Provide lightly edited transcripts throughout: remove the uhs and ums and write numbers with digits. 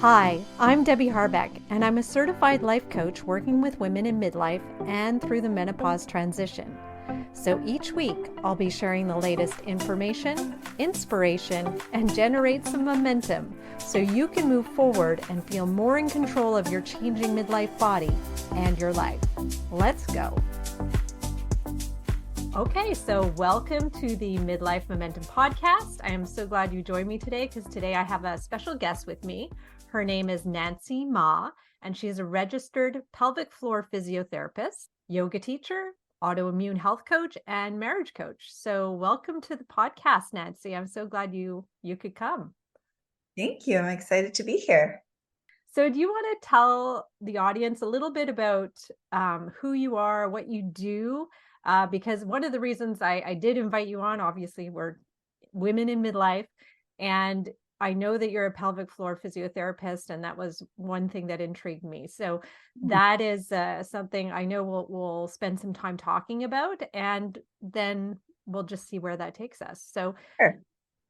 Hi, I'm Debbie Harbeck, and I'm a certified life coach working with women in midlife and through the menopause transition. So each week, I'll be sharing the latest information, inspiration, and generate some momentum so you can move forward and feel more in control of your changing midlife body and your life. Let's go. Okay, so welcome to the Midlife Momentum podcast. I am so glad you joined me today because today I have a special guest with me. Her name is Nancy Ma, and she is a registered pelvic floor physiotherapist, yoga teacher, autoimmune health coach, and marriage coach. So welcome to the podcast, Nancy. I'm so glad you could come. Thank you. I'm excited to be here. So do you want to tell the audience a little bit about who you are, what you do? Because one of the reasons I did invite you on, obviously, we're women in midlife, and I know that you're a pelvic floor physiotherapist, and that was one thing that intrigued me. So that is something I know we'll spend some time talking about, and then we'll just see where that takes us. So Sure.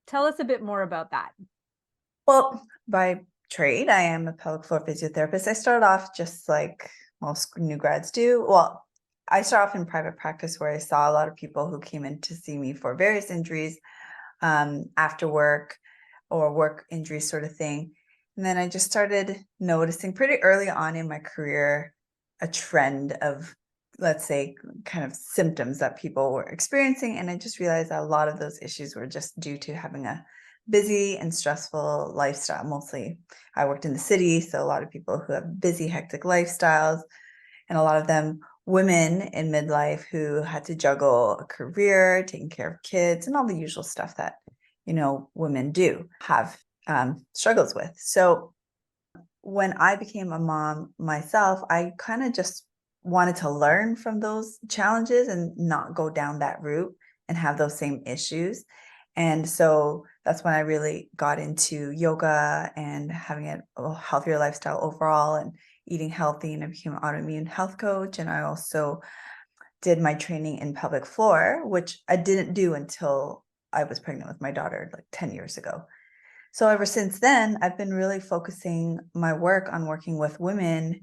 tell us a bit more about that. Well, by trade, I am a pelvic floor physiotherapist. I started off just like most new grads do. Well, I started off in private practice where I saw a lot of people who came in to see me for various injuries after work or work injuries sort of thing. And then I just started noticing pretty early on in my career a trend of, let's say, kind of symptoms that people were experiencing. And I just realized that a lot of those issues were just due to having a busy and stressful lifestyle. Mostly I worked in the city, so a lot of people who have busy, hectic lifestyles, and a lot of them women in midlife who had to juggle a career, taking care of kids, and all the usual stuff that women do have struggles with. So when I became a mom myself, I kind of just wanted to learn from those challenges and not go down that route and have those same issues. And so that's when I really got into yoga and having a healthier lifestyle overall and eating healthy. And I became an autoimmune health coach. And I also did my training in pelvic floor, which I didn't do until I was pregnant with my daughter like 10 years ago. So ever since then, I've been really focusing my work on working with women,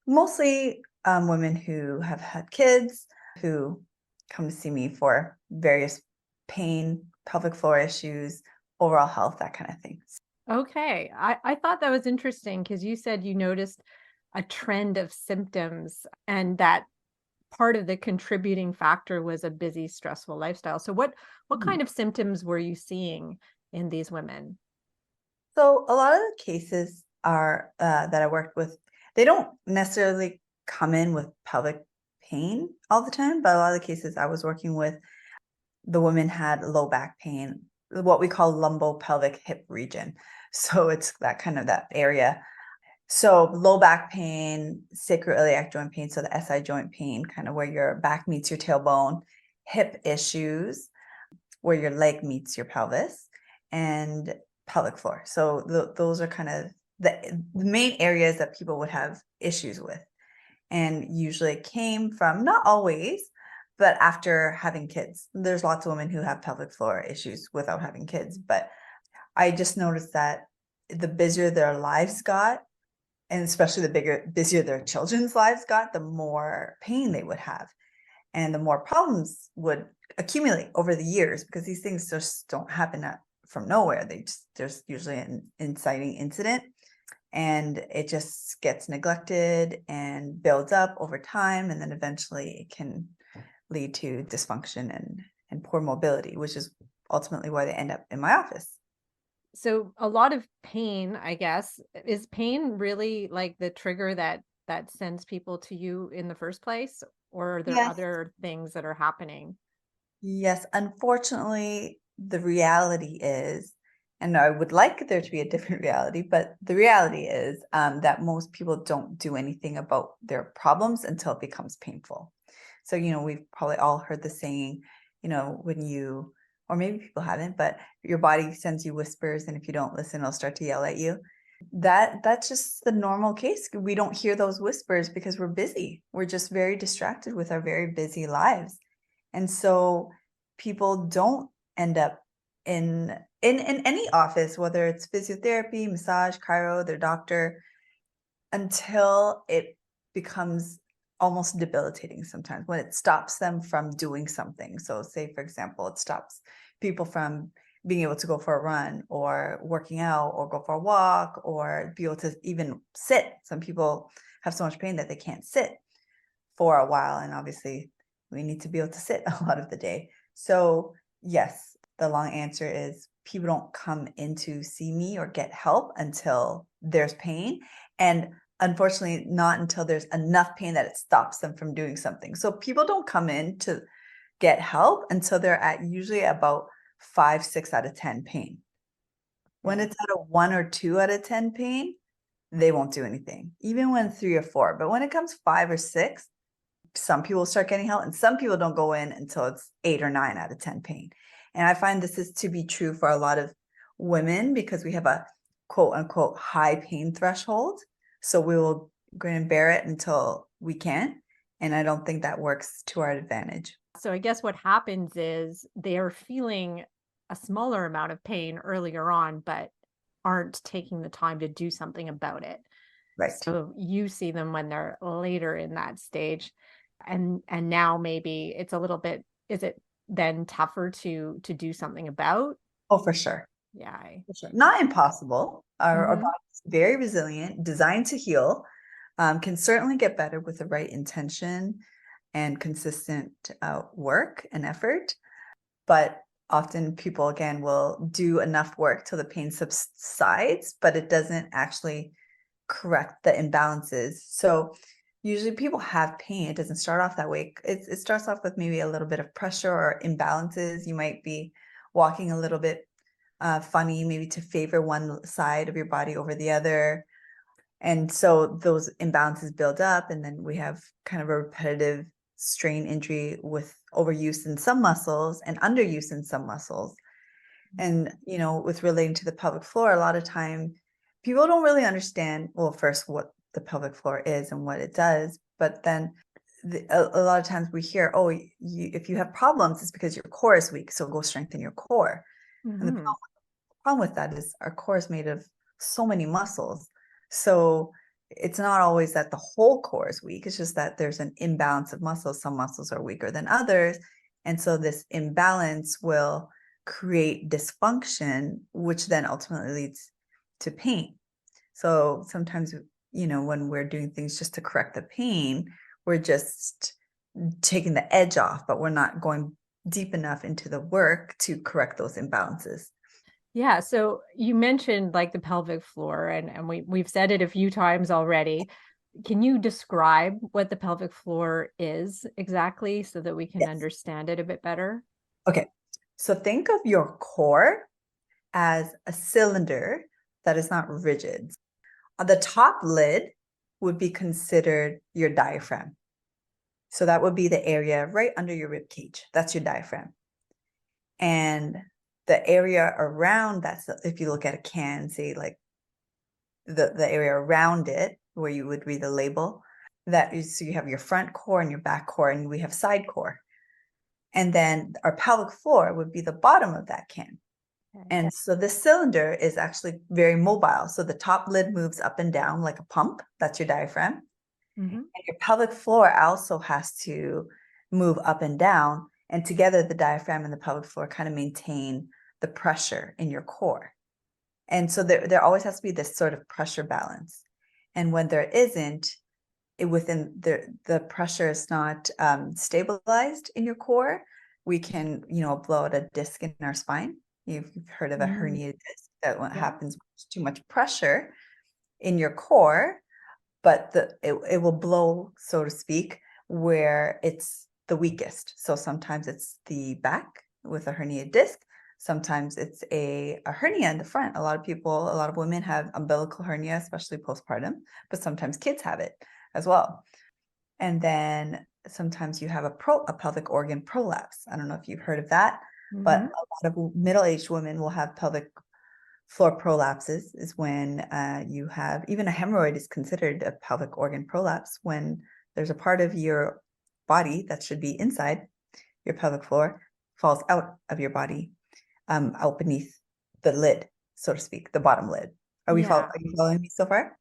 mostly women who have had kids, who come to see me for various pain, pelvic floor issues, overall health, that kind of thing. Okay. I thought that was interesting because you said you noticed a trend of symptoms and that part of the contributing factor was a busy, stressful lifestyle. So what Mhm. kind of symptoms were you seeing in these women? So a lot of the cases are that I worked with, they don't necessarily come in with pelvic pain all the time, but a lot of the cases I was working with, the women had low back pain, what we call lumbopelvic hip region. So it's that area. So low back pain, sacroiliac joint pain, so the SI joint pain, kind of where your back meets your tailbone, hip issues, where your leg meets your pelvis, and pelvic floor. So those are kind of the main areas that people would have issues with. And usually it came from, not always, but after having kids. There's lots of women who have pelvic floor issues without having kids. But I just noticed that the busier their lives got, and especially busier their children's lives got, the more pain they would have. And the more problems would accumulate over the years because these things just don't happen from nowhere. There's usually an inciting incident and it just gets neglected and builds up over time. And then eventually it can lead to dysfunction and poor mobility, which is ultimately why they end up in my office. So a lot of pain, I guess. Is pain really like the trigger that sends people to you in the first place, or are there Yes. other things that are happening? Yes. Unfortunately, the reality is, and I would like there to be a different reality, but the reality is that most people don't do anything about their problems until it becomes painful. So, we've probably all heard the saying, when you, or maybe people haven't, but your body sends you whispers, and if you don't listen, it'll start to yell at you. That's just the normal case. We don't hear those whispers because we're busy. We're just very distracted with our very busy lives. And so people don't end up in any office, whether it's physiotherapy, massage, chiro, their doctor, until it becomes almost debilitating sometimes, when it stops them from doing something. So say, for example, it stops people from being able to go for a run or working out or go for a walk or be able to even sit. Some people have so much pain that they can't sit for a while. And obviously, we need to be able to sit a lot of the day. So, yes, the long answer is people don't come in to see me or get help until there's pain. And unfortunately, not until there's enough pain that it stops them from doing something. So, people don't come in to get help until they're at usually about 5, 6 out of 10 pain. When Okay. it's at a 1 or 2 out of 10 pain, they won't do anything, even when 3 or 4. But when it comes 5 or 6, some people start getting help and some people don't go in until it's 8 or 9 out of 10 pain. And I find this is to be true for a lot of women because we have a quote unquote high pain threshold. So we will grin and bear it until we can't. And I don't think that works to our advantage. So I guess what happens is they're feeling a smaller amount of pain earlier on, but aren't taking the time to do something about it. Right. So you see them when they're later in that stage. And now maybe it's a little bit, is it then tougher to do something about? Oh, for sure. Yeah. For sure. Not impossible. Our Mhm. body is very resilient, designed to heal, can certainly get better with the right intention and consistent work and effort. But often people, again, will do enough work till the pain subsides, but it doesn't actually correct the imbalances. So usually people have pain. It doesn't start off that way. It starts off with maybe a little bit of pressure or imbalances. You might be walking a little bit funny, maybe to favor one side of your body over the other. And so those imbalances build up, and then we have kind of a repetitive strain injury with overuse in some muscles and underuse in some muscles. And, with relating to the pelvic floor, a lot of time people don't really understand, well, first, what the pelvic floor is and what it does. But then a lot of times we hear, oh, if you have problems, it's because your core is weak. So go strengthen your core. And the Mhm. problem with that is our core is made of so many muscles. So it's not always that the whole core is weak. It's just that there's an imbalance of muscles. Some muscles are weaker than others. And so this imbalance will create dysfunction, which then ultimately leads to pain. So sometimes, when we're doing things just to correct the pain, we're just taking the edge off, but we're not going deep enough into the work to correct those imbalances. Yeah, so you mentioned like the pelvic floor and we've said it a few times already. Can you describe what the pelvic floor is exactly so that we can Yes. understand it a bit better? Okay. So think of your core as a cylinder that is not rigid. The top lid would be considered your diaphragm. So that would be the area right under your rib cage. That's your diaphragm. And the area around that, so if you look at a can, say like the area around it, where you would read the label, that is, so you have your front core and your back core, and we have side core. And then our pelvic floor would be the bottom of that can. Okay. And so this cylinder is actually very mobile. So the top lid moves up and down like a pump. That's your diaphragm. Hmm. And your pelvic floor also has to move up and down. And together, the diaphragm and the pelvic floor kind of maintain the pressure in your core. And so there always has to be this sort of pressure balance. And when there isn't, within the pressure is not stabilized in your core, we can, blow out a disc in our spine. You've heard of a Mm, herniated disc. That what yeah. happens when there's too much pressure in your core, but it will blow, so to speak, where it's the weakest. So sometimes it's the back with a herniated disc. Sometimes it's a hernia in the front. A lot of women have umbilical hernia, especially postpartum, but sometimes kids have it as well. And then sometimes you have a pelvic organ prolapse. I don't know if you've heard of that, but Hmm. a lot of middle-aged women will have pelvic floor prolapses is when you have even a hemorrhoid is considered a pelvic organ prolapse when there's a part of your body that should be inside your pelvic floor falls out of your body out beneath the lid, so to speak, the bottom lid. Are Yeah. you following me so far?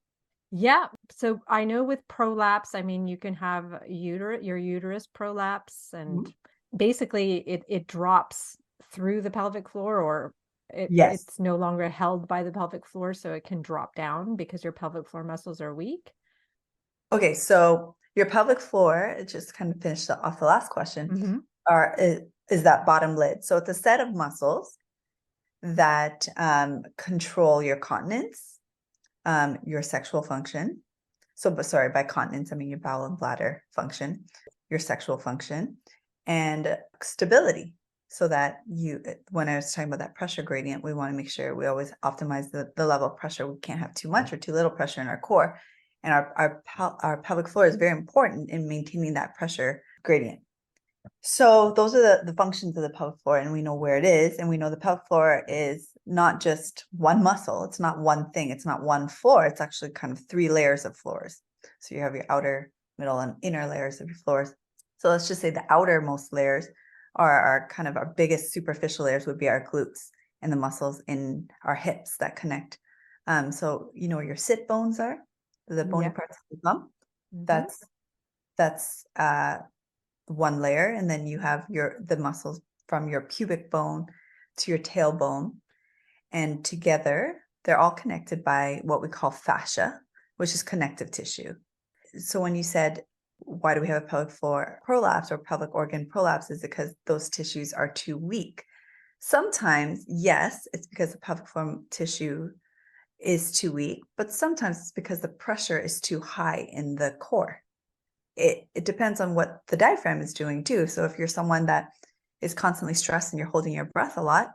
Yeah. So I know with prolapse, I mean, you can have your uterus prolapse, and Mhm. basically it drops through the pelvic floor, or Yes. it's no longer held by the pelvic floor, so it can drop down because your pelvic floor muscles are weak. Okay, so your pelvic floor, just to kind of finish off the last question, Hmm. is that bottom lid. So it's a set of muscles that control your continence, your sexual function. So, but sorry, by continence, I mean your bowel and bladder function, your sexual function, and stability. So that when I was talking about that pressure gradient, we want to make sure we always optimize the level of pressure. We can't have too much or too little pressure in our core. And our pelvic floor is very important in maintaining that pressure gradient. So those are the functions of the pelvic floor, and we know where it is, and we know the pelvic floor is not just one muscle. It's not one thing. It's not one floor. It's actually kind of three layers of floors. So you have your outer, middle, and inner layers of your floors. So let's just say the outermost layers are kind of our biggest superficial layers would be our glutes and the muscles in our hips that connect. So you know where your sit bones are, the bony Yeah. parts of the bum. Hmm. That's one layer, and then you have the muscles from your pubic bone to your tailbone, and together they're all connected by what we call fascia, which is connective tissue. So when you said, why do we have a pelvic floor prolapse or pelvic organ prolapse, is because those tissues are too weak. Sometimes, yes, it's because the pelvic floor tissue is too weak, but sometimes it's because the pressure is too high in the core. It depends on what the diaphragm is doing too. So if you're someone that is constantly stressed and you're holding your breath a lot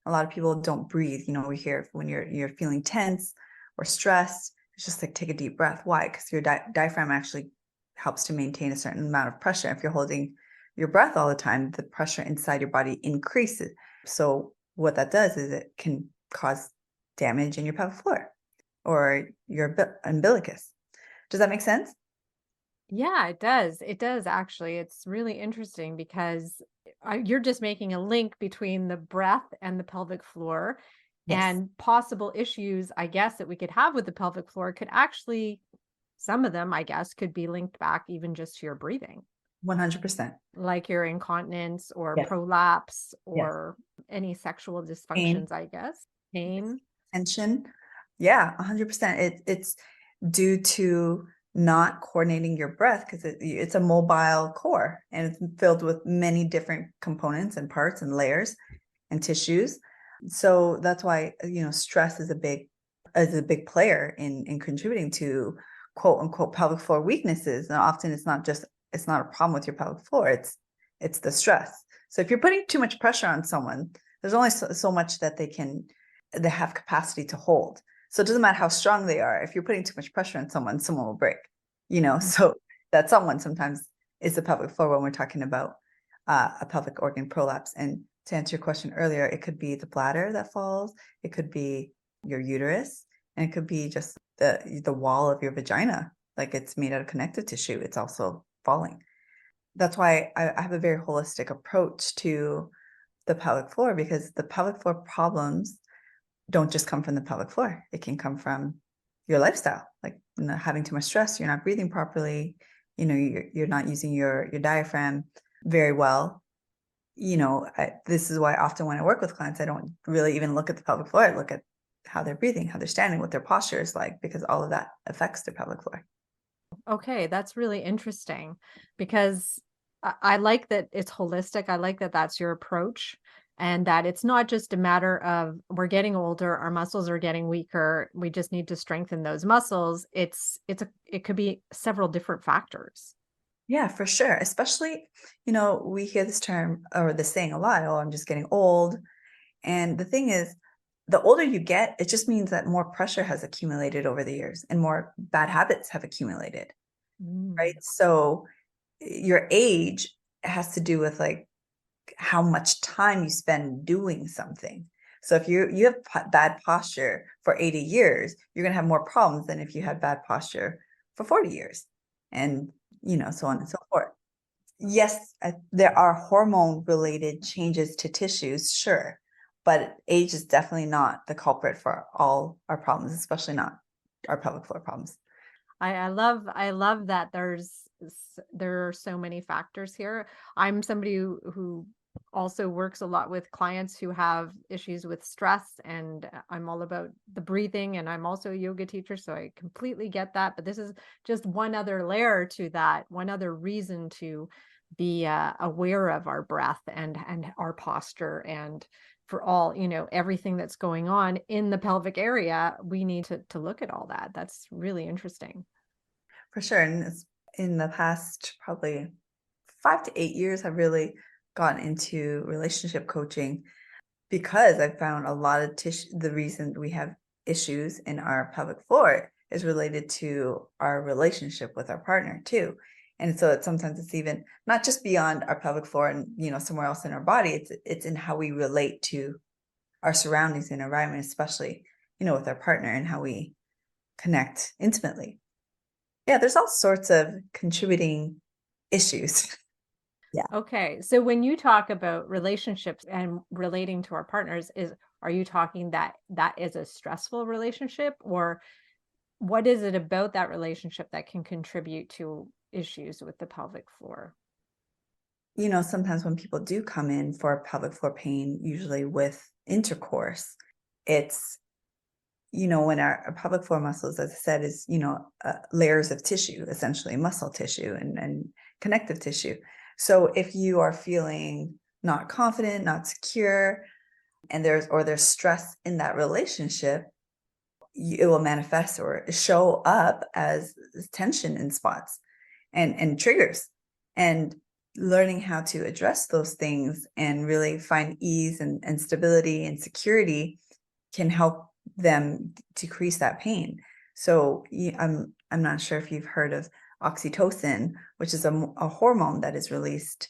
of people don't breathe. You know, we hear when you're feeling tense or stressed, it's just like take a deep breath. Why? Because your diaphragm actually helps to maintain a certain amount of pressure. If you're holding your breath all the time, the pressure inside your body increases. So what that does is it can cause damage in your pelvic floor or your umbilicus. Does that make sense? Yeah, it does. It does actually. It's really interesting because you're just making a link between the breath and the pelvic floor, Yes. and possible issues, I guess, that we could have with the pelvic floor could actually, some of them, I guess, could be linked back even just to your breathing, 100%. like your incontinence or Yes. prolapse Yes. or any sexual Pain, dysfunctions, I guess. Pain. tension. Yeah, 100%. It's due to not coordinating your breath because it's a mobile core and it's filled with many different components and parts and layers and tissues. So that's why, stress is a big player in contributing to quote unquote pelvic floor weaknesses. And often it's not a problem with your pelvic floor. It's the stress. So if you're putting too much pressure on someone, there's only so much that they have capacity to hold. So it doesn't matter how strong they are. If you're putting too much pressure on someone will break, so that someone sometimes is the pelvic floor when we're talking about a pelvic organ prolapse. And to answer your question earlier, it could be the bladder that falls, it could be your uterus, and it could be just the wall of your vagina. Like it's made out of connective tissue. It's also falling. That's why I have a very holistic approach to the pelvic floor, because the pelvic floor problems don't just come from the pelvic floor. It can come from your lifestyle, like having too much stress, you're not breathing properly, you're not using your diaphragm very well. This is why often when I work with clients, I don't really even look at the pelvic floor. I look at how they're breathing, how they're standing, what their posture is like, because all of that affects their pelvic floor. Okay, that's really interesting because I like that it's holistic. I like that that's your approach, and that it's not just a matter of we're getting older, our muscles are getting weaker, we just need to strengthen those muscles. It could be several different factors. Yeah, for sure. Especially, we hear this term or this saying a lot, oh, I'm just getting old. And the thing is, the older you get, it just means that more pressure has accumulated over the years and more bad habits have accumulated, right? Mm. So your age has to do with like how much time you spend doing something. So if you have bad posture for 80 years, you're going to have more problems than if you had bad posture for 40 years, and so on and so forth. Yes, there are hormone related changes to tissues, sure, but age is definitely not the culprit for all our problems, especially not our pelvic floor problems. I love that there are so many factors here. I'm somebody who also works a lot with clients who have issues with stress, and I'm all about the breathing, and I'm also a yoga teacher, so I completely get that. But this is just one other layer to that, one other reason to be aware of our breath and our posture, and for all, everything that's going on in the pelvic area, we need to look at all that. That's really interesting. For sure. And in the past probably 5 to 8 years, I've really gotten into relationship coaching because I found a lot of tissue. The reason we have issues in our pelvic floor is related to our relationship with our partner too. And so sometimes it's even not just beyond our pelvic floor and somewhere else in our body. It's in how we relate to our surroundings and environment, especially with our partner, and how we connect intimately. Yeah, there's all sorts of contributing issues. Yeah. Okay. So when you talk about relationships and relating to our partners, are you talking that that is a stressful relationship, or what is it about that relationship that can contribute to issues with the pelvic floor? Sometimes when people do come in for pelvic floor pain, usually with intercourse, it's, when our pelvic floor muscles, as I said, is, layers of tissue, essentially muscle tissue and connective tissue. So if you are feeling not confident, not secure, and there's stress in that relationship, it will manifest or show up as tension in spots and triggers. And learning how to address those things and really find ease and stability and security can help them decrease that pain. So I'm not sure if you've heard of oxytocin, which is a hormone that is released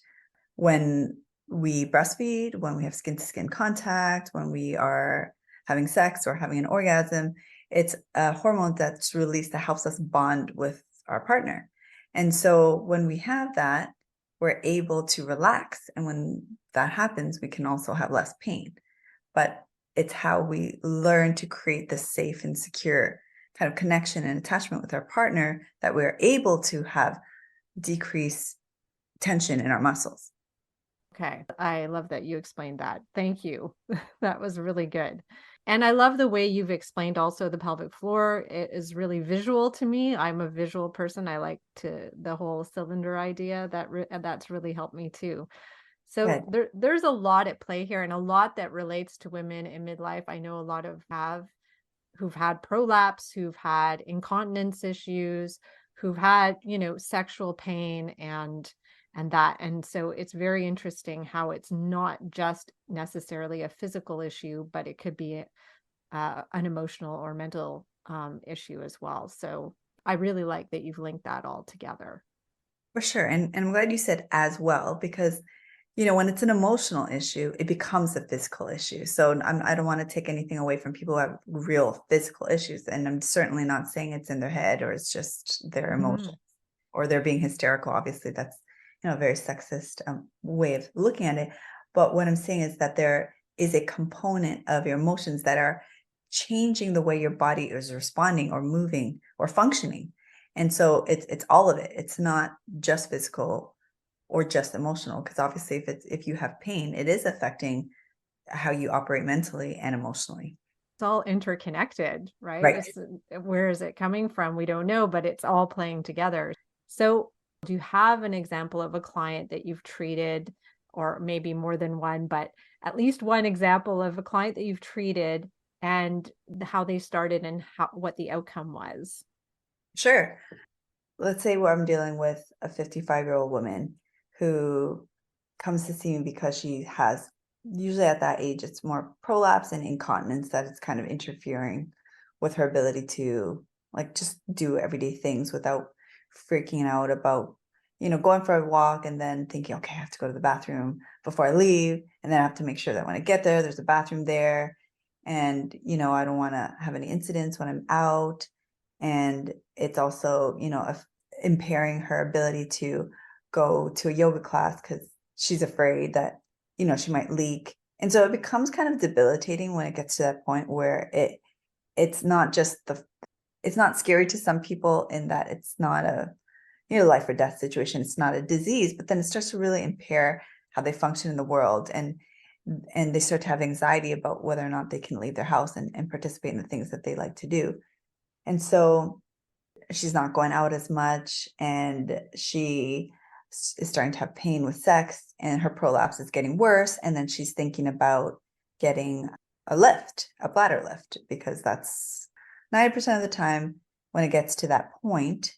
when we breastfeed, when we have skin to skin contact, when we are having sex or having an orgasm. It's a hormone that's released that helps us bond with our partner. And so when we have that, we're able to relax. And when that happens, we can also have less pain. But it's how we learn to create this safe and secure kind of connection and attachment with our partner that we're able to have decrease tension in our muscles. Okay. I love that you explained that. Thank you. That was really good. And I love the way you've explained also the pelvic floor. It is really visual to me. I'm a visual person. I like to the whole cylinder idea. That's really helped me too. So Good. there's a lot at play here, and a lot that relates to women in midlife. I know a lot of have who've had prolapse, who've had incontinence issues, who've had, sexual pain, and so it's very interesting how it's not just necessarily a physical issue, but it could be an emotional or mental issue as well. So I really like that you've linked that all together. For sure. And I'm glad you said as well, because, when it's an emotional issue, it becomes a physical issue. So I don't want to take anything away from people who have real physical issues. And I'm certainly not saying it's in their head or it's just their emotion Mhm. or they're being hysterical. Obviously, that's, a very sexist way of looking at it. But what I'm saying is that there is a component of your emotions that are changing the way your body is responding or moving or functioning. And so it's all of it. It's not just physical or just emotional, because obviously if you have pain, it is affecting how you operate mentally and emotionally. It's all interconnected, right? Right. Where is it coming from? We don't know, but it's all playing together. So, do you have an example of a client that you've treated, or maybe more than one, but at least one example of a client that you've treated and how they started and what the outcome was? Sure. Let's say where I'm dealing with a 55-year-old woman who comes to see me because she has, usually at that age, it's more prolapse and incontinence that is kind of interfering with her ability to like just do everyday things without freaking out about, going for a walk and then thinking, okay, I have to go to the bathroom before I leave. And then I have to make sure that when I get there, there's a bathroom there. And, I don't want to have any incidents when I'm out. And it's also, impairing her ability to go to a yoga class because she's afraid that, she might leak And so it becomes kind of debilitating when it gets to that point where it's not just it's not scary to some people in that it's not a, life or death situation. It's not a disease, but then it starts to really impair how they function in the world. And they start to have anxiety about whether or not they can leave their house and participate in the things that they like to do. And so she's not going out as much, and she is starting to have pain with sex, and her prolapse is getting worse. And then she's thinking about getting a bladder lift, because that's 90% of the time when it gets to that point,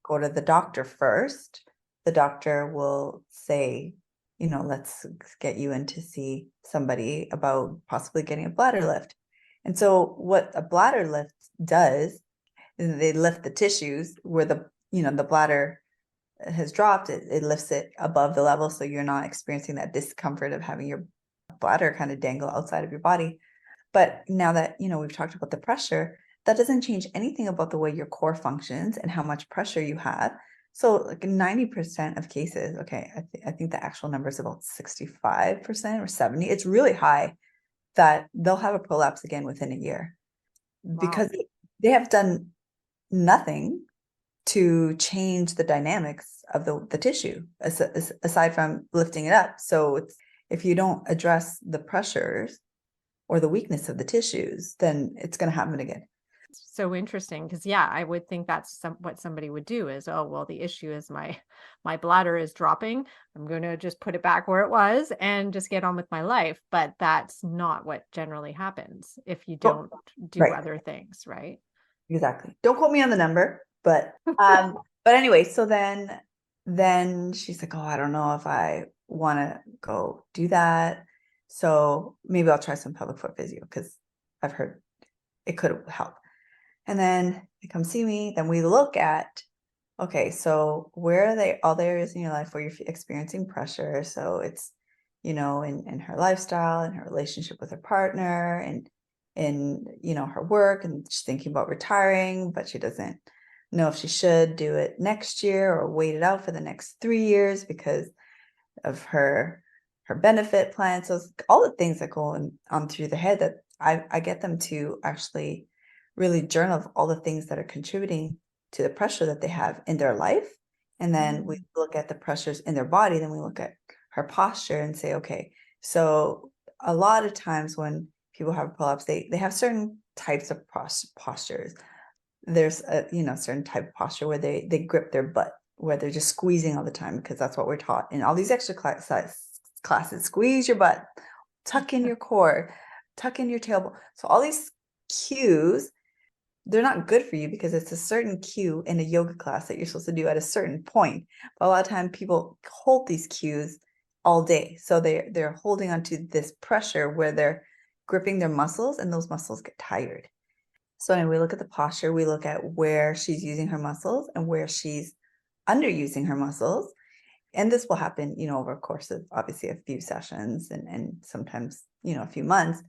go to the doctor first. The doctor will say, let's get you in to see somebody about possibly getting a bladder lift. And so what a bladder lift does is they lift the tissues where the bladder has dropped. It lifts it above the level, so you're not experiencing that discomfort of having your bladder kind of dangle outside of your body. But now that, we've talked about the pressure, that doesn't change anything about the way your core functions and how much pressure you have. So like 90% of cases, okay, I think the actual number is about 65% or 70. It's really high that they'll have a prolapse again within a year, Wow. because they have done nothing to change the dynamics of the tissue aside from lifting it up. So if you don't address the pressures or the weakness of the tissues, then it's going to happen again. So interesting, because yeah, I would think that's what somebody would do is, oh, well, the issue is my bladder is dropping. I'm going to just put it back where it was and just get on with my life. But that's not what generally happens if you Oh, don't do right. other things, right? Exactly. Don't quote me on the number, but anyway, so then she's like, "Oh, I don't know if I want to go do that. So maybe I'll try some pelvic floor physio, because I've heard it could help." And then they come see me, then we look at, okay, so where are they all the areas in your life where you're experiencing pressure? So it's, in her lifestyle, and her relationship with her partner, and in, her work, and she's thinking about retiring, but she doesn't know if she should do it next year or wait it out for the next 3 years because of her benefit plan. So it's all the things that go on through the head, that I get them to actually really journal of all the things that are contributing to the pressure that they have in their life. And then we Mm. look at the pressures in their body, then we look at her posture and say, okay, so a lot of times when people have prolapse, they have certain types of postures. There's a certain type of posture where they grip their butt, where they're just squeezing all the time, because that's what we're taught in all these extra classes. Squeeze your butt, tuck in your core, tuck in your tailbone. So all these cues, they're not good for you, because it's a certain cue in a yoga class that you're supposed to do at a certain point. But a lot of time people hold these cues all day, so they're holding onto this pressure where they're gripping their muscles, and those muscles get tired. So anyway, we look at the posture, we look at where she's using her muscles and where she's underusing her muscles. And this will happen, over a course of obviously a few sessions, and sometimes, a few months,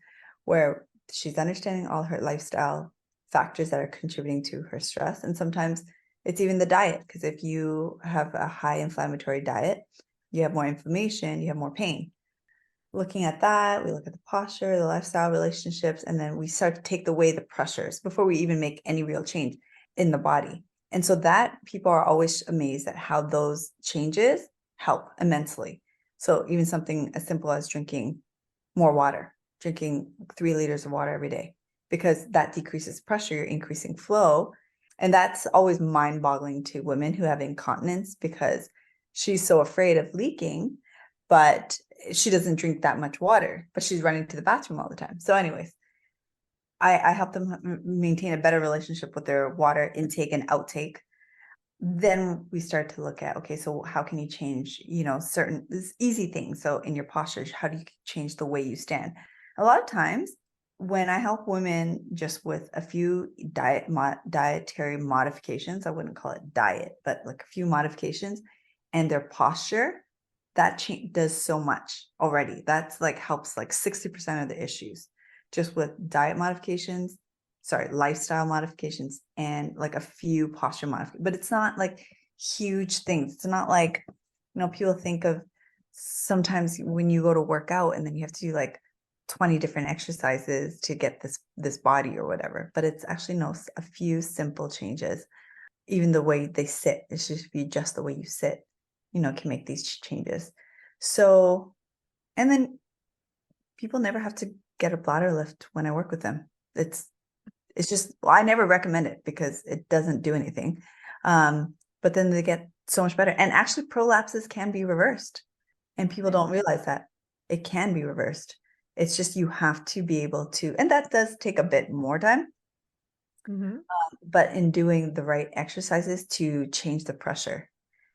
where she's understanding all her lifestyle factors that are contributing to her stress. And sometimes it's even the diet, because if you have a high inflammatory diet, you have more inflammation, you have more pain. Looking at that, we look at the posture, the lifestyle, relationships, and then we start to take away the pressures before we even make any real change in the body. And so that people are always amazed at how those changes help immensely. So even something as simple as drinking more water, drinking 3 liters of water every day, because that decreases pressure, you're increasing flow. And that's always mind-boggling to women who have incontinence, because she's so afraid of leaking, but she doesn't drink that much water, but she's running to the bathroom all the time. So anyways, I help them maintain a better relationship with their water intake and outtake. Then we start to look at, okay, so how can you change, certain easy things? So in your posture, how do you change the way you stand? A lot of times when I help women just with a few dietary modifications, I wouldn't call it diet, but like a few modifications, and their posture, that does so much already. That's like helps like 60% of the issues, just with lifestyle modifications, and like a few posture modifications. But it's not like huge things. It's not like, people think of sometimes when you go to work out and then you have to do like 20 different exercises to get this body or whatever, but it's actually no, a few simple changes. Even the way they sit, it should be just the way you sit, can make these changes. So, and then people never have to get a bladder lift when I work with them. It's just, well, I never recommend it because it doesn't do anything. But then they get so much better. And actually prolapses can be reversed. And people don't realize that it can be reversed. It's just you have to be able to, and that does take a bit more time, Mm-hmm. but in doing the right exercises to change the pressure.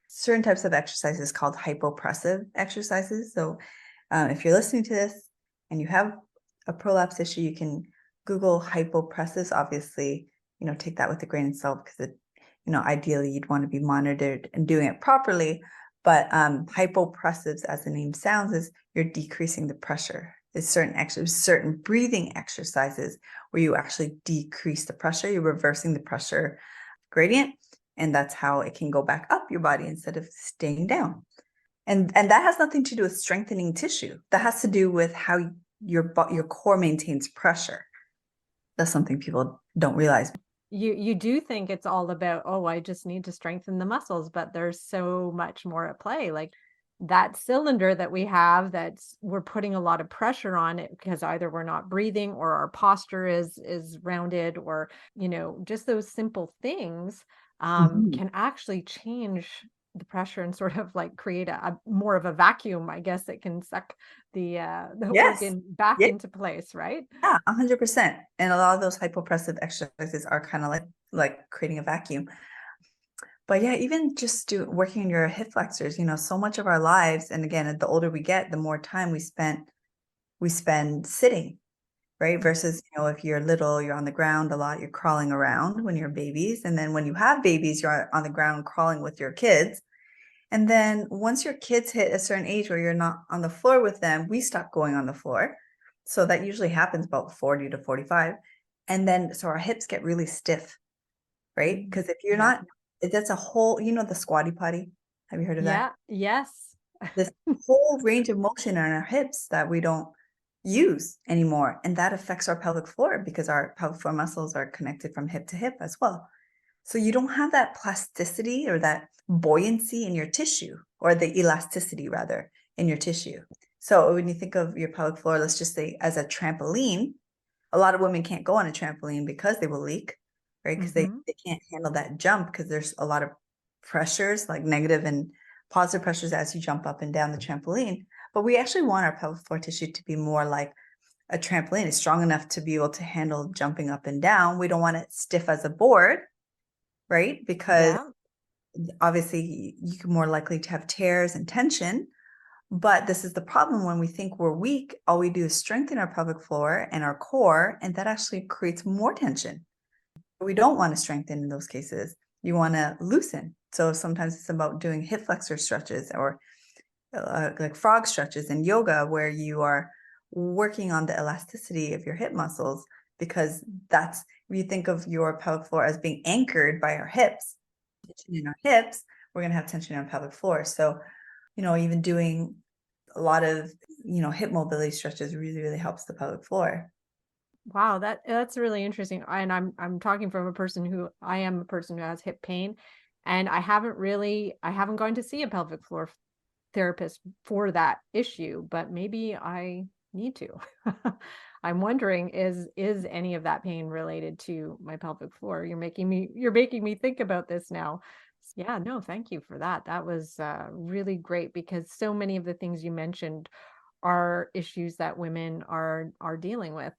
Certain types of exercises called hypopressive exercises. So if you're listening to this and you have a prolapse issue, you can Google hypopressives. Obviously, take that with a grain of salt because ideally you'd want to be monitored and doing it properly. But hypopressives, as the name sounds, is you're decreasing the pressure. It's certain breathing exercises where you actually decrease the pressure. You're reversing the pressure gradient, and that's how it can go back up your body instead of staying down. And that has nothing to do with strengthening tissue. That has to do with how your core maintains pressure. That's something people don't realize. You do think it's all about, oh, I just need to strengthen the muscles, but there's so much more at play. Like that cylinder that we have, that's we're putting a lot of pressure on it because either we're not breathing or our posture is rounded, or just those simple things Mhm. can actually change the pressure and sort of like create a more of a vacuum, I guess, that can suck the Yes. organ back Yeah, into place, right? 100%. And a lot of those hypopressive exercises are kind of like creating a vacuum. But yeah, even just working on your hip flexors, so much of our lives, and again, the older we get, the more time we spend sitting, right? Versus, if you're little, you're on the ground a lot, you're crawling around when you're babies. And then when you have babies, you're on the ground crawling with your kids. And then once your kids hit a certain age where you're not on the floor with them, we stop going on the floor. So that usually happens about 40 to 45. And then, so our hips get really stiff, right? Mhm. Because if you're Yeah. not, that's a whole, the squatty potty. Have you heard of that? Yeah. Yes. This whole range of motion in our hips that we don't use anymore. And that affects our pelvic floor because our pelvic floor muscles are connected from hip to hip as well. So you don't have that plasticity or that buoyancy in your tissue, or the elasticity rather in your tissue. So when you think of your pelvic floor, let's just say as a trampoline, a lot of women can't go on a trampoline because they will leak, right? Because they, Hmm. they can't handle that jump because there's a lot of pressures, like negative and positive pressures as you jump up and down the trampoline. But we actually want our pelvic floor tissue to be more like a trampoline. It's strong enough to be able to handle jumping up and down. We don't want it stiff as a board, right? Because Yeah. obviously you're more likely to have tears and tension. But this is the problem: when we think we're weak, all we do is strengthen our pelvic floor and our core, and that actually creates more tension. We don't want to strengthen in those cases. You want to loosen. So sometimes it's about doing hip flexor stretches, or like frog stretches in yoga, where you are working on the elasticity of your hip muscles, because that's, if you think of your pelvic floor as being anchored by our hips, tension in our hips, we're going to have tension in our pelvic floor. So, even doing a lot of, hip mobility stretches really, really helps the pelvic floor. Wow, that's really interesting. And I'm talking from a person who I am a person who has hip pain, and I haven't gone to see a pelvic floor therapist for that issue, but maybe I need to. I'm wondering, is any of that pain related to my pelvic floor? You're making me think about this now. Yeah, no, thank you for that. That was really great, because so many of the things you mentioned are issues that women are dealing with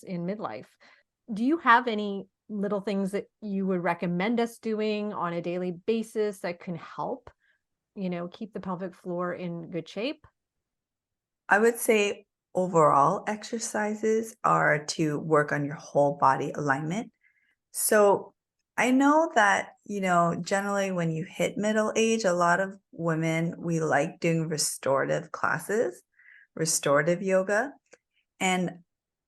in midlife. Do you have any little things that you would recommend us doing on a daily basis that can help, keep the pelvic floor in good shape? I would say overall exercises are to work on your whole body alignment. So I know that, generally when you hit middle age, a lot of women, we like doing restorative classes, restorative yoga. And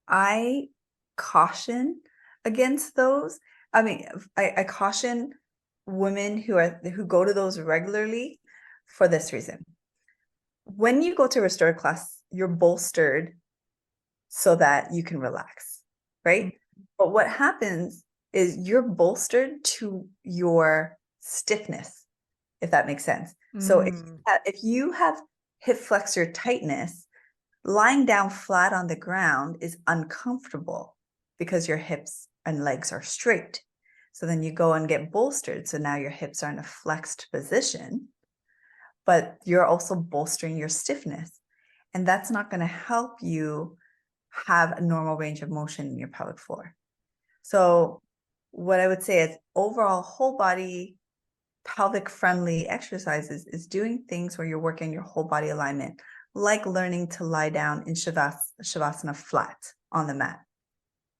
I caution against those. I mean, I caution women who go to those regularly for this reason. When you go to a restorative class, you're bolstered so that you can relax, right? But what happens is you're bolstered to your stiffness, if that makes sense. So Mm. if you have hip flexor tightness, lying down flat on the ground is uncomfortable because your hips and legs are straight. So then you go and get bolstered. So now your hips are in a flexed position, but you're also bolstering your stiffness. And that's not going to help you have a normal range of motion in your pelvic floor. So what I would say is overall whole body pelvic friendly exercises is doing things where you're working your whole body alignment, like learning to lie down in shavasana flat on the mat.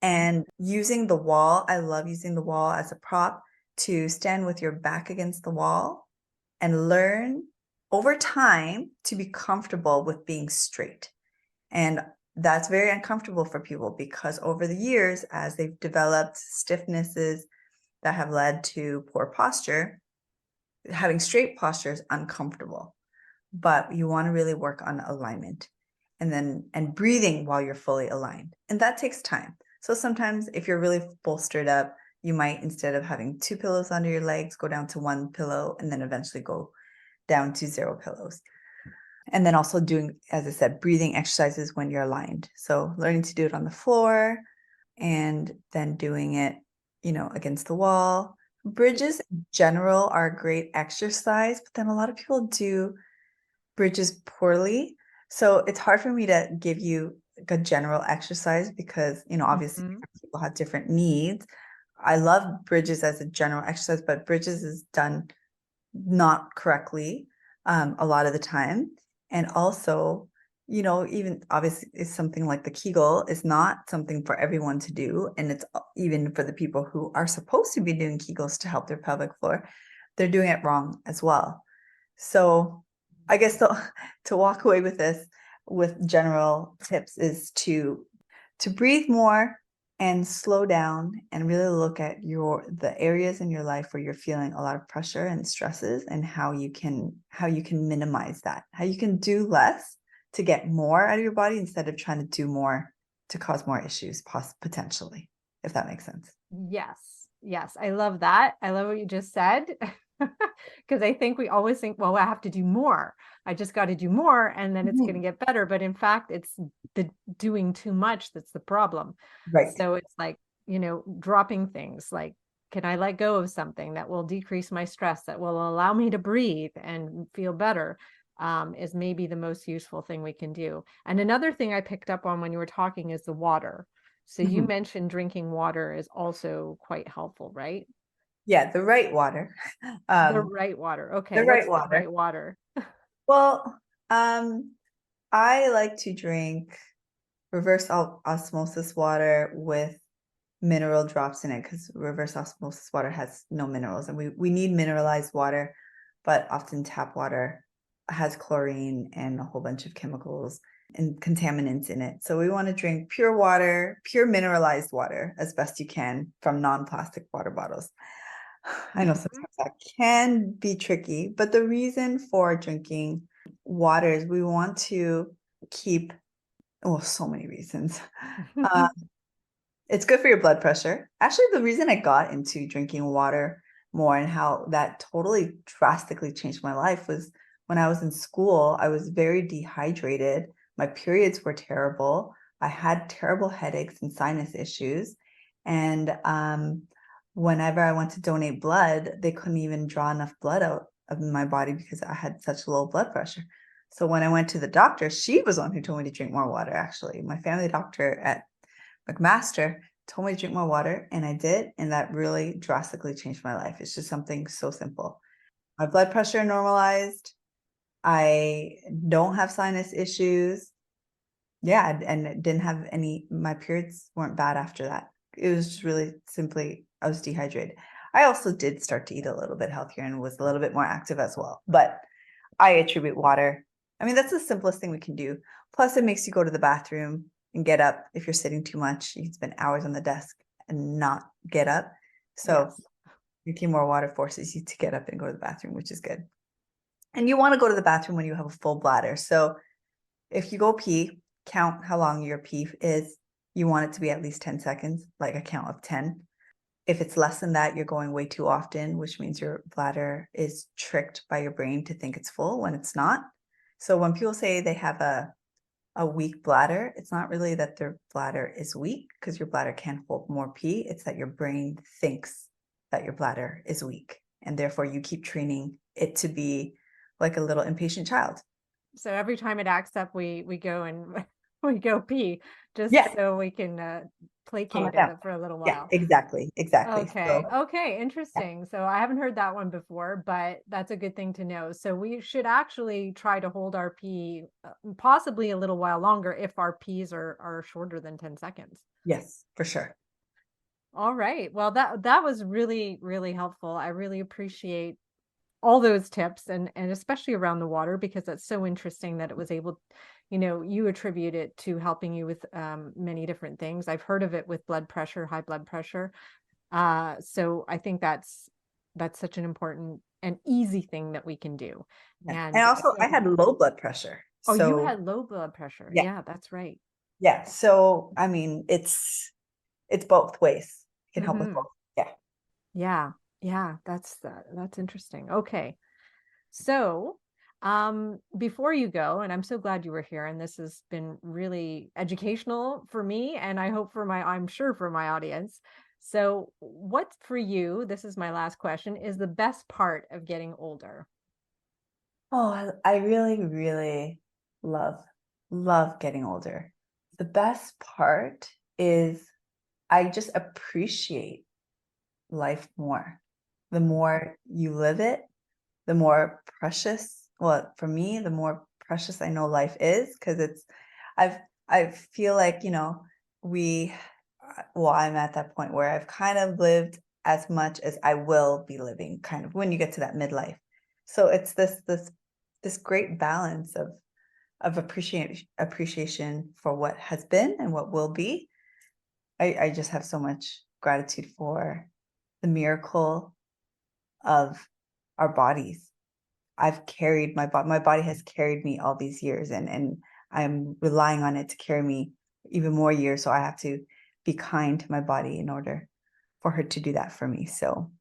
And using the wall, I love using the wall as a prop to stand with your back against the wall and learn over time to be comfortable with being straight. And that's very uncomfortable for people because over the years, as they've developed stiffnesses that have led to poor posture, having straight posture is uncomfortable. But you want to really work on alignment and breathing while you're fully aligned. And that takes time. So sometimes if you're really bolstered up, you might, instead of having 2 pillows under your legs, go down to 1 pillow and then eventually go down to 0 pillows. And then also doing, as I said, breathing exercises when you're aligned. So learning to do it on the floor and then doing it, against the wall. Bridges in general are a great exercise, but then a lot of people do bridges poorly. So it's hard for me to give you like a general exercise because, obviously Mhm. people have different needs. I love bridges as a general exercise, but bridges is done not correctly a lot of the time. And also, even obviously it's something like the Kegel is not something for everyone to do. And it's even for the people who are supposed to be doing Kegels to help their pelvic floor, they're doing it wrong as well. So I guess to walk away with this with general tips is to breathe more and slow down and really look at the areas in your life where you're feeling a lot of pressure and stresses and how you can minimize that, how you can do less to get more out of your body instead of trying to do more to cause more issues potentially, if that makes sense. Yes. Yes. I love that. I love what you just said. Because I think we always think, well, I have to do more. I just got to do more and then it's going to Mhm. get better. But in fact, it's the doing too much that's the problem. Right. So it's like, dropping things like, can I let go of something that will decrease my stress, that will allow me to breathe and feel better, is maybe the most useful thing we can do. And another thing I picked up on when you were talking is the water. So you Mhm. mentioned drinking water is also quite helpful, right? Yeah, the right water. The um right water. the Okay, right what's the water. right water? Well, I like to drink reverse osmosis water with mineral drops in it because reverse osmosis water has no minerals, and we need mineralized water, but often tap water has chlorine and a whole bunch of chemicals and contaminants in it. So we want to drink pure water, pure mineralized water as best you can from non-plastic water bottles. I know Mhm. sometimes that can be tricky, but the reason for drinking water is we want to keep, well, so many reasons. Uh, it's good for your blood pressure. Actually, the reason I got into drinking water more and how that totally drastically changed my life was when I was in school, I was very dehydrated. My periods were terrible. I had terrible headaches and sinus issues. And whenever I went to donate blood, they couldn't even draw enough blood out of my body because I had such low blood pressure. So when I went to the doctor, she was the one who told me to drink more water, actually. My family doctor at McMaster told me to drink more water, and I did, and that really drastically changed my life. It's just something so simple. My blood pressure normalized. I don't have sinus issues. Yeah, and didn't have my periods weren't bad after that. It was just really simply, I was dehydrated. I also did start to eat a little bit healthier and was a little bit more active as well. But I attribute water. I mean, that's the simplest thing we can do. Plus, it makes you go to the bathroom and get up. If you're sitting too much, you can spend hours on the desk and not get up. So Yes. drinking more water forces you to get up and go to the bathroom, which is good. And you want to go to the bathroom when you have a full bladder. So if you go pee, count how long your pee is. You want it to be at least 10 seconds, like a count of 10. If it's less than that, you're going way too often, which means your bladder is tricked by your brain to think it's full when it's not. So when people say they have a weak bladder, it's not really that their bladder is weak, because your bladder can hold more pee. It's that your brain thinks that your bladder is weak, and therefore you keep training it to be like a little impatient child. So every time it acts up, we go and we go pee Yeah. just so we can Calm placate it it down. for a little Yeah, while. exactly, exactly. Okay. So Okay. yeah. Interesting. So I haven't heard that one before, but that's a good thing to know. So we should actually try to hold our pee possibly a little while longer if our pees are shorter than 10 seconds. Yes, for sure. All right. Well, that was really, really helpful. I really appreciate all those tips, and especially around the water, because that's so interesting that it was able, you attribute it to helping you with many different things. I've heard of it with blood pressure, high blood pressure. So I think that's such an important and easy thing that we can do. Yeah. And And also I so, had low blood pressure. oh, you So had low blood pressure. yeah, Yeah, that's right. yeah. So I mean, it's both ways. It can help with Hmm. both. Yeah. Yeah, yeah, that's interesting. Okay. So, before you go, and I'm so glad you were here, and this has been really educational for me, and I'm sure for my audience. So, what for you, this is my last question, is the best part of getting older? Oh, I really, really love, love getting older. The best part is I just appreciate life more. The more you live it, the more precious, well, for me, the more precious I know life is, because I've, I feel like, we, well, I'm at that point where I've kind of lived as much as I will be living, kind of when you get to that midlife. So it's this great balance of appreciation for what has been and what will be. I just have so much gratitude for the miracle of our bodies. I've carried my body has carried me all these years, and I'm relying on it to carry me even more years. So I have to be kind to my body in order for her to do that for me. So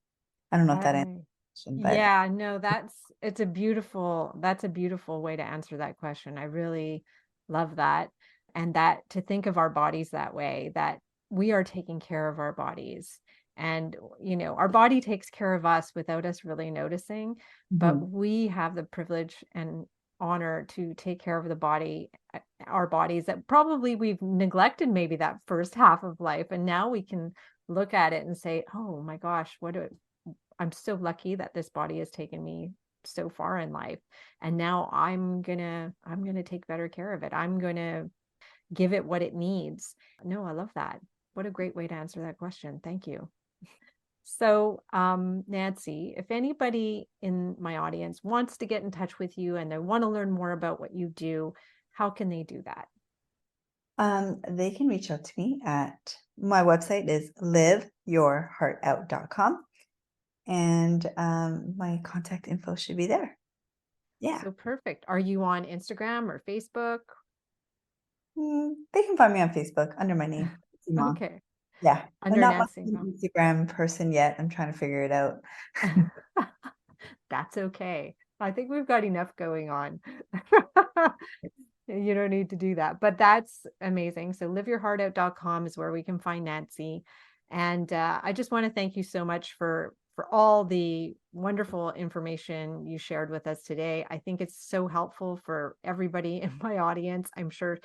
I don't know if that answers I, the question, but yeah, no, that's a beautiful way to answer that question. I really love that. And that to think of our bodies that way, that we are taking care of our bodies. And, our body takes care of us without us really noticing, but mhm, we have the privilege and honor to take care of our bodies that probably we've neglected maybe that first half of life. And now we can look at it and say, oh my gosh, I'm so lucky that this body has taken me so far in life. And now I'm gonna take better care of it. I'm gonna give it what it needs. No, I love that. What a great way to answer that question. Thank you. So, Nancy, if anybody in my audience wants to get in touch with you and they want to learn more about what you do, how can they do that? they can reach out to me at my website is liveyourheartout.com, and my contact info should be there. Yeah. So perfect. Are you on Instagram or Facebook? They can find me on Facebook under my name, Mom. Okay. Yeah, I'm Under not much Nancy. of an Instagram person yet. I'm trying to figure it out. That's okay. I think we've got enough going on. You don't need to do that, but that's amazing. So liveyourheartout.com is where we can find Nancy. And I just want to thank you so much for all the wonderful information you shared with us today. I think it's so helpful for everybody in my audience. I'm sure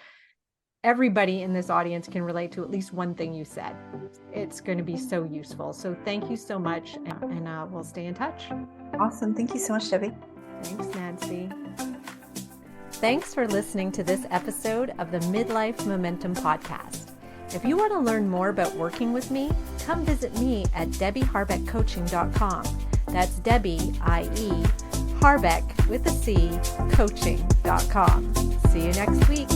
everybody in this audience can relate to at least one thing you said. It's going to be so useful. So thank you so much, and we'll stay in touch. Awesome. Thank you so much, Debbie. Thanks, Nancy. Thanks for listening to this episode of the Midlife Momentum Podcast. If you want to learn more about working with me, come visit me at debbieharbeccoaching.com. That's Debbie, I-E, Harbeck with a C, coaching.com. See you next week.